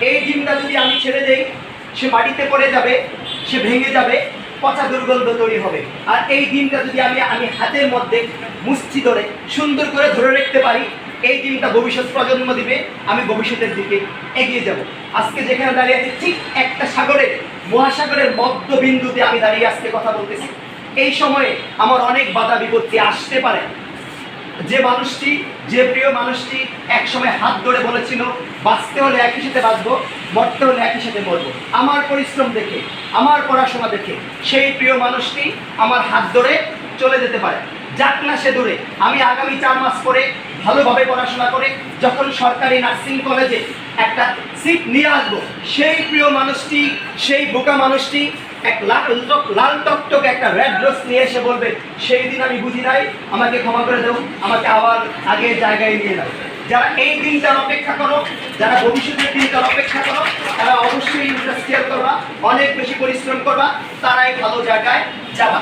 এই ডিমটা যদি আমি ছেড়ে দেই, সে মাটিতে পড়ে যাবে, সে ভেঙে যাবে, পচা দুর্গন্ধ তৈরি হবে। আর এই ডিমটা যদি আমি হাতের মধ্যে মুষ্টি ধরে সুন্দর করে ধরে রাখতে পারি, এই ডিমটা ভবিষ্যৎ প্রজন্ম দিবে, আমি ভবিষ্যতের দিকে এগিয়ে যাব। আজকে যেখানে দাঁড়িয়ে আছি, ঠিক একটা মহাসাগরের মধ্যবিন্দুতে আমি দাঁড়িয়ে আজকে কথা বলতেছি। এই সময়ে আমার অনেক বাধা বিপত্তি আসতে পারে। যে প্রিয় মানুষটি একসময় হাত ধরে বলেছিল, বাঁচতে হলে একই সাথে বাঁচবো, মরতে হলে একই সাথে মরবো, আমার পরিশ্রম দেখে, আমার পড়াশোনা দেখে সেই প্রিয় মানুষটি আমার হাত ধরে চলে যেতে পারে। যাক না সে দূরে, আমি আগামী 4 মাস পরে ভালোভাবে পড়াশোনা করে যখন সরকারি নার্সিং কলেজে একটা সিট নিয়ে আসবো, সেই প্রিয় মানুষটি, সেই বোকা মানুষটি এক লাল টকটকে একটা রেড রোজ নিয়ে এসে বলবে, সেই দিন আমি বুঝি নাই, আমাকে ক্ষমা করে দাও, আমাকে আবার আগের জায়গায় নিয়ে যাও। যারা এই দিনটার অপেক্ষা করো, যারা ভবিষ্যতের দিনটার অপেক্ষা করো, তারা অবশ্যই ইন্ডাস্ট্রিয়াল করবা, অনেক বেশি পরিশ্রম করবা, তারাই ভালো জায়গায় যাবা।